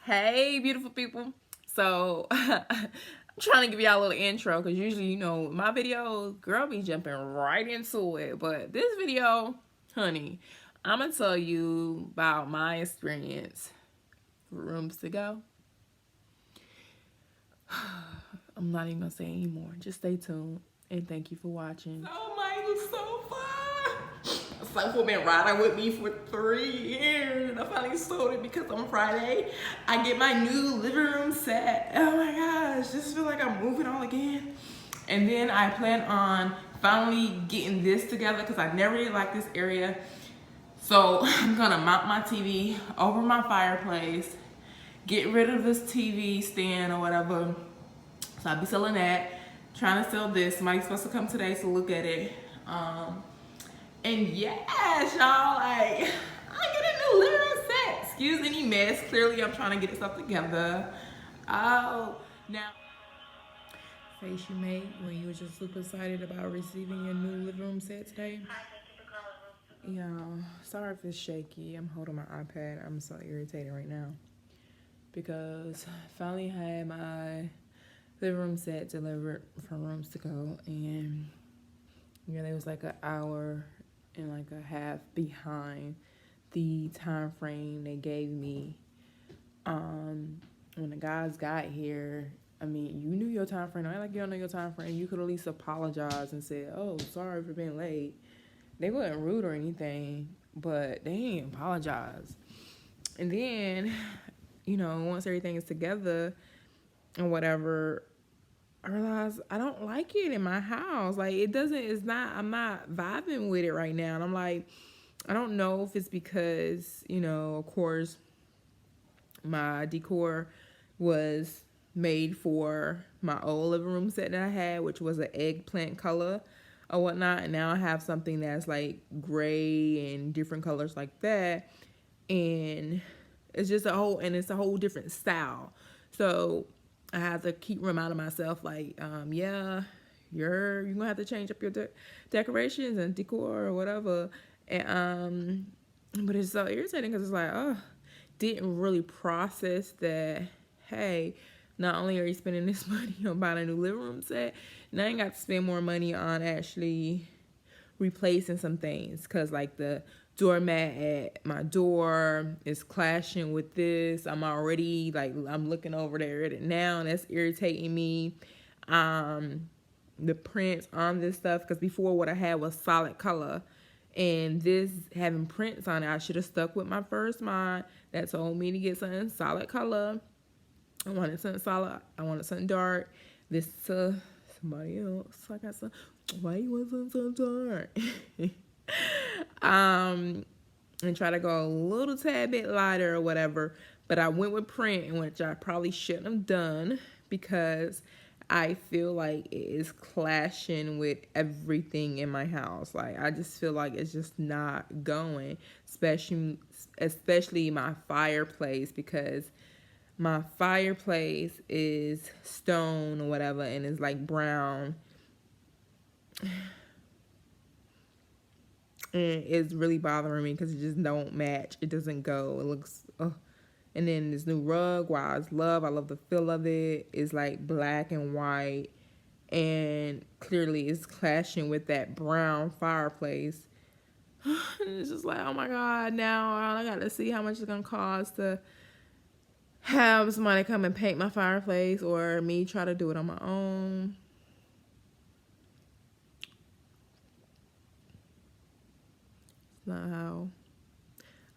Hey, beautiful people. So, I'm trying to give y'all a little intro because usually, my videos, girl be jumping right into it. But this video, honey, I'm going to tell you about my experience for rooms to go. I'm not even going to say anymore. Just stay tuned. And thank you for watching. Oh my, it was so fun. Someone been riding with me for 3 years, and I finally sold it because on Friday I get my new living room set. Oh my gosh, just feel like I'm moving all again. And then I plan on finally getting this together because I never really liked this area. So I'm gonna mount my TV over my fireplace, get rid of this TV stand or whatever. So I'll be selling that. Trying to sell this. Somebody's supposed to come today to look at it. And yes, y'all, like, I get a new living room set. Excuse any mess. Clearly, I'm trying to get this stuff together. Oh, now, face you made when you were just super excited about receiving your new living room set today. Yeah, sorry if it's shaky. I'm holding my iPad. I'm so irritated right now because I finally had my living room set delivered from Rooms to Go, and it was like an hour and like a half behind the time frame they gave me. When the guys got here, I mean, you knew your time frame. I like you don't know your time frame. You could at least apologize and say, "Oh, sorry for being late." They weren't rude or anything, but they didn't apologize. And then, once everything is together and whatever, I realized I don't like it in my house. Like, I'm not vibing with it right now. And I'm like, I don't know if it's because, of course, my decor was made for my old living room set that I had, which was an eggplant color or whatnot. And now I have something that's like gray and different colors like that. And it's a whole different style. So I have to keep reminding myself, like, yeah, you're gonna have to change up your decorations and decor or whatever. And but it's so irritating because it's like, oh, didn't really process that. Hey, not only are you spending this money on buying a new living room set, now I ain't got to spend more money on actually replacing some things, because like the doormat at my door is clashing with this. I'm already like, I'm looking over there at it now, and that's irritating me. The prints on this stuff, because before what I had was solid color, and this having prints on it, I should have stuck with my first mind that told me to get something solid color. I wanted something solid. I wanted something dark. This somebody else. I got some. Why you want something so dark? And try to go a little tad bit lighter or whatever. But I went with print, which I probably shouldn't have done because I feel like it is clashing with everything in my house. Like, I just feel like it's just not going, especially my fireplace, because my fireplace is stone or whatever and it's like brown. And it's really bothering me because it just don't match. It doesn't go. It looks, And then this new rug, I love the feel of it. It's like black and white, and clearly it's clashing with that brown fireplace. And it's just like, oh my God, now I gotta see how much it's gonna cost to have somebody come and paint my fireplace or me try to do it on my own. It's not how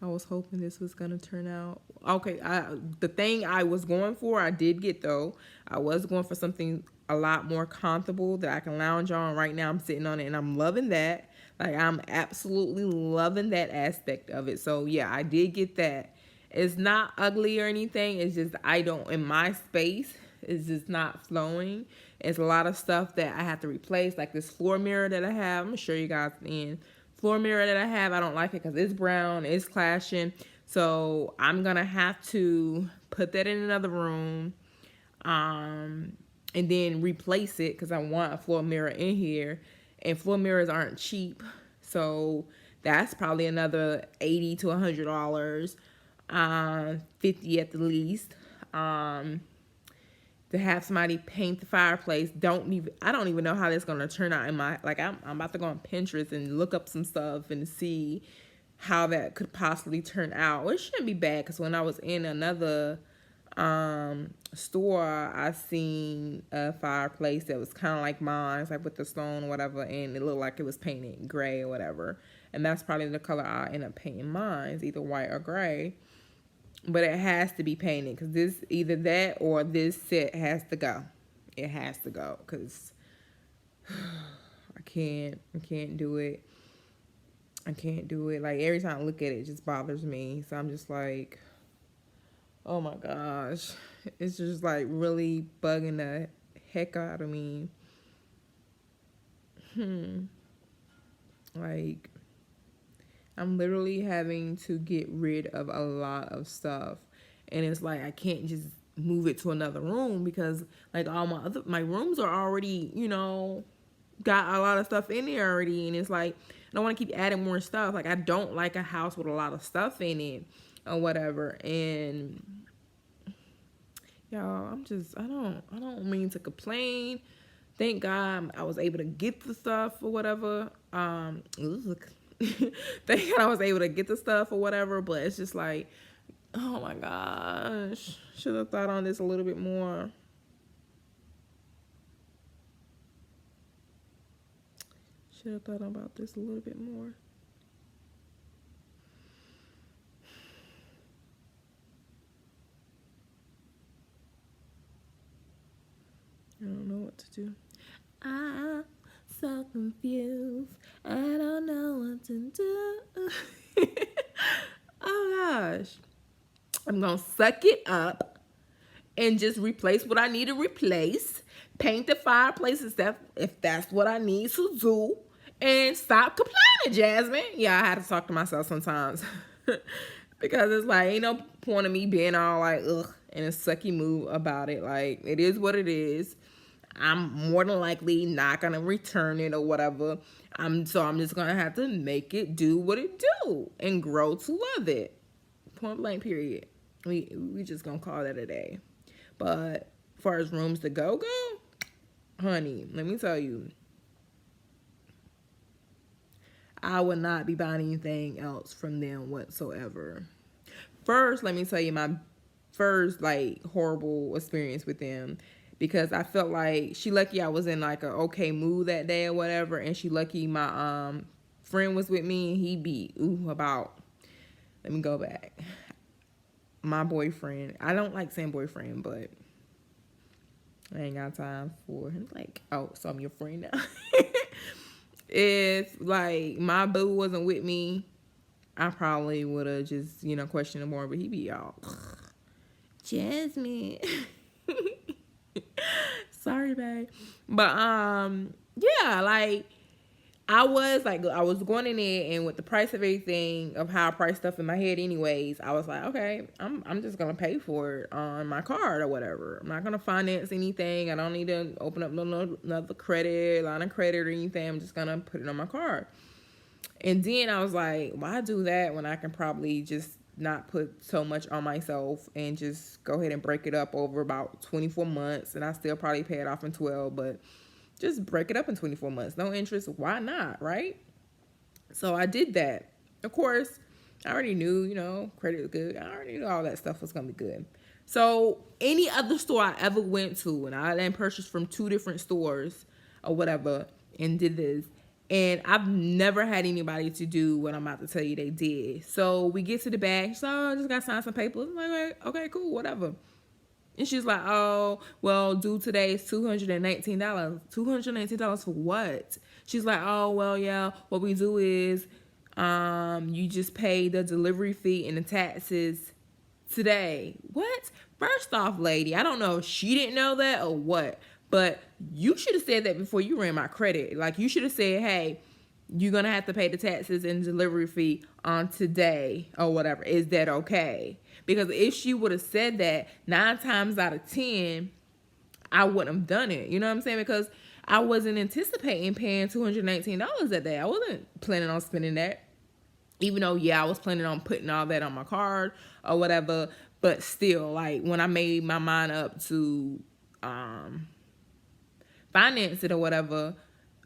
I was hoping this was gonna turn out. Okay, the thing I was going for, I did get though. I was going for something a lot more comfortable that I can lounge on. Right now I'm sitting on it and I'm loving that. Like, I'm absolutely loving that aspect of it. So yeah, I did get that. It's not ugly or anything. It's just in my space, it's just not flowing. It's a lot of stuff that I have to replace, like this floor mirror that I have. I'm gonna show you guys in. Floor mirror that I have, I don't like it because it's brown, it's clashing. So I'm gonna have to put that in another room, and then replace it because I want a floor mirror in here. And floor mirrors aren't cheap, so that's probably another $80 to $100. $50 at the least. To have somebody paint the fireplace. I don't even know how that's gonna turn out in my, like, I'm about to go on Pinterest and look up some stuff and see how that could possibly turn out. Well, it shouldn't be bad, because when I was in another store, I seen a fireplace that was kind of like mine, like with the stone or whatever, and it looked like it was painted gray or whatever. And that's probably the color I end up painting mine, either white or gray. But it has to be painted, because this, either that or this set has to go. It has to go, because I can't do it. I can't do it. Like, every time I look at it, it just bothers me. So I'm just like, oh my gosh. It's just like really bugging the heck out of me. Like, I'm literally having to get rid of a lot of stuff. And it's like, I can't just move it to another room, because like all my rooms are already, got a lot of stuff in there already. And it's like, I don't want to keep adding more stuff. Like, I don't like a house with a lot of stuff in it or whatever. And y'all, I don't mean to complain. Thank God I was able to get the stuff or whatever. Thank God I was able to get the stuff or whatever, but it's just like, oh my gosh, should have thought on this a little bit more. Should have thought about this a little bit more. I don't know what to do. I'm so confused. I don't know what to do. Oh gosh. I'm going to suck it up and just replace what I need to replace. Paint the fireplace if that's what I need to do. And stop complaining, Jasmine. Yeah, I had to talk to myself sometimes. Because it's like, ain't no point of me being all like, ugh, in a sucky mood about it. Like, it is what it is. I'm more than likely not going to return it or whatever. So I'm just going to have to make it do what it do and grow to love it. Point blank, period. We just going to call that a day. But as far as rooms to go, honey, let me tell you, I would not be buying anything else from them whatsoever. First, let me tell you my first, like, horrible experience with them. Because I felt like she lucky I was in like a okay mood that day or whatever, and she lucky my friend was with me, and he be let me go back. My boyfriend. I don't like saying boyfriend, but I ain't got time for him. Like, oh, so I'm your friend now. If like my boo wasn't with me, I probably would have just questioned him more. But he be all, Jasmine. Sorry, babe. But yeah, like I was going in there, and with the price of everything, of how I price stuff in my head anyways, I was like, okay, I'm just gonna pay for it on my card or whatever. I'm not gonna finance anything. I don't need to open up another line of credit or anything. I'm just gonna put it on my card. And then I was like, why do that when I can probably just not put so much on myself and just go ahead and break it up over about 24 months, and I still probably pay it off in 12, but just break it up in 24 months. No interest. Why not, right? So I did that. Of course, I already knew, credit was good. I already knew all that stuff was going to be good. So any other store I ever went to, and I then purchased from 2 different stores or whatever and did this, and I've never had anybody to do what I'm about to tell you they did. So we get to the back. So I just got to sign some papers. I'm like, okay, cool, whatever. And she's like, oh, well, due today is $219. $219 for what? She's like, oh, well, yeah, what we do is you just pay the delivery fee and the taxes today. What? First off, lady, I don't know if she didn't know that or what, but you should have said that before you ran my credit. Like, you should have said, hey, you're going to have to pay the taxes and delivery fee on today or whatever. Is that okay? Because if she would have said that, 9 times out of 10, I wouldn't have done it. You know what I'm saying? Because I wasn't anticipating paying $219 that day. I wasn't planning on spending that. Even though, yeah, I was planning on putting all that on my card or whatever, but still, like, when I made my mind up to finance it or whatever,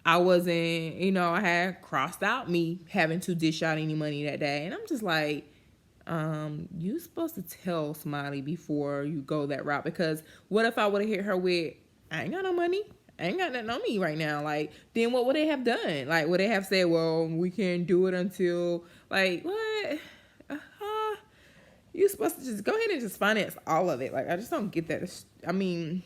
I wasn't, I had crossed out me having to dish out any money that day. And I'm just like, you supposed to tell somebody before you go that route, because what if I would have hit her with, I ain't got no money, I ain't got nothing on me right now, like, then what would they have done? Like, would they have said, well, we can't do it until, like, what? You supposed to just go ahead and just finance all of it. Like, I just don't get that. I mean,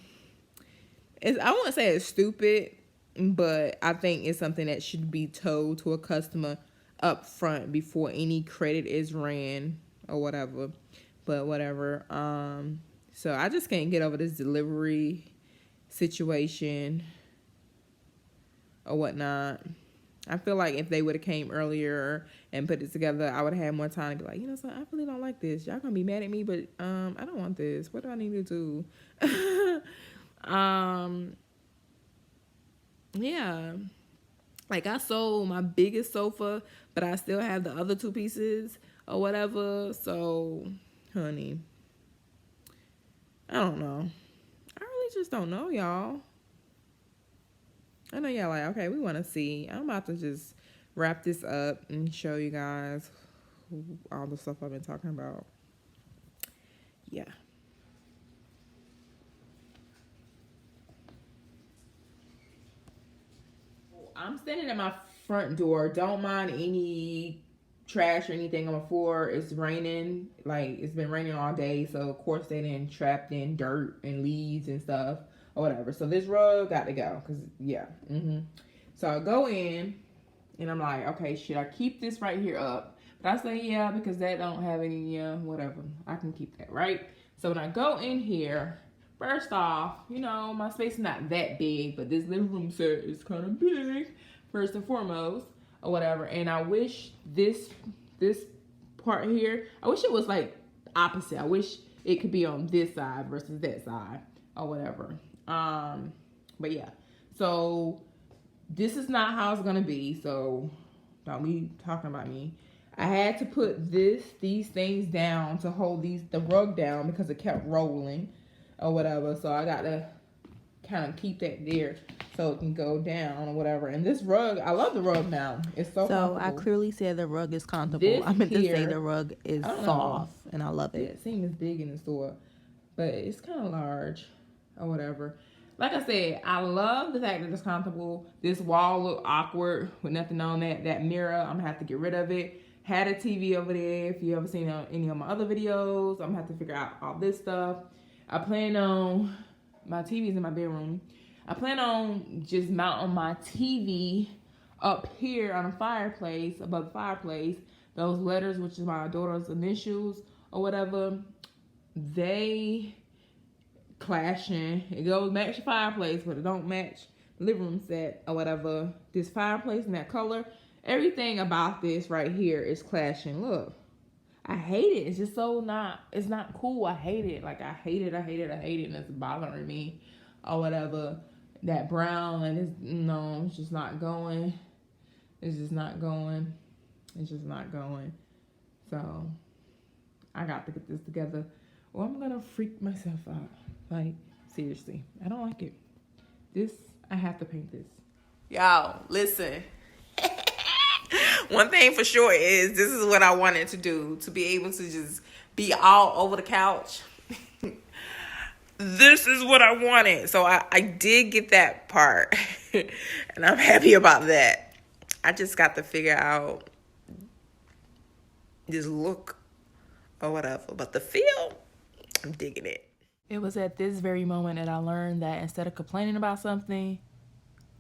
I won't say it's stupid, but I think it's something that should be told to a customer up front before any credit is ran or whatever. But whatever. So I just can't get over this delivery situation or whatnot. I feel like if they would have came earlier and put it together, I would have had more time to be like, so I really don't like this. Y'all gonna be mad at me, but I don't want this. What do I need to do? Yeah. Like, I sold my biggest sofa, but I still have the other 2 pieces or whatever. So, honey, I don't know. I really just don't know, y'all. I know y'all like, okay, we want to see. I'm about to just wrap this up and show you guys all the stuff I've been talking about. Yeah. I'm standing at my front door. Don't mind any trash or anything on the floor. It's raining. Like, it's been raining all day. So, of course, they done trapped in dirt and leaves and stuff or whatever. So, this rug got to go. Because, yeah. So, I go in and I'm like, okay, should I keep this right here up? But I say, yeah, because that don't have any, whatever. I can keep that, right? So, when I go in here, first off, my space is not that big, but this living room set is kind of big, first and foremost, or whatever. And I wish this part here, I wish it was like opposite. I wish it could be on this side versus that side, or whatever. But yeah, so this is not how it's gonna be. So don't be talking about me. I had to put these things down to hold the rug down because it kept rolling or whatever. So I got to kind of keep that there so it can go down or whatever. And this rug, I love the rug now. It's so comfortable. I clearly said the rug is comfortable. I meant to say the rug is soft, and I love it. It seems big in the store, but it's kind of large or whatever. Like I said, I love the fact that it's comfortable. This wall look awkward with nothing on that. That mirror, I'm going to have to get rid of it. Had a TV over there. If you ever seen any of my other videos, I'm going to have to figure out all this stuff. I plan on, my TV's in my bedroom. I plan on just mounting my TV up here on a fireplace, above the fireplace. Those letters, which is my daughter's initials or whatever, they clashing. It goes match the fireplace, but it don't match the living room set or whatever. This fireplace and that color, everything about this right here is clashing. Look, I hate it. It's just it's not cool. I hate it. Like, I hate it, and it's bothering me or whatever. That brown, and it's just not going. It's just not going. So, I got to get this together, or I'm going to freak myself out. Like, seriously, I don't like it. I have to paint this. Y'all, listen. One thing for sure is this is what I wanted to do, to be able to just be all over the couch. This is what I wanted. So I did get that part, and I'm happy about that. I just got to figure out this look or whatever. But the feel, I'm digging it. It was at this very moment that I learned that instead of complaining about something,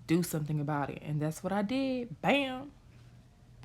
do something about it. And that's what I did. Bam.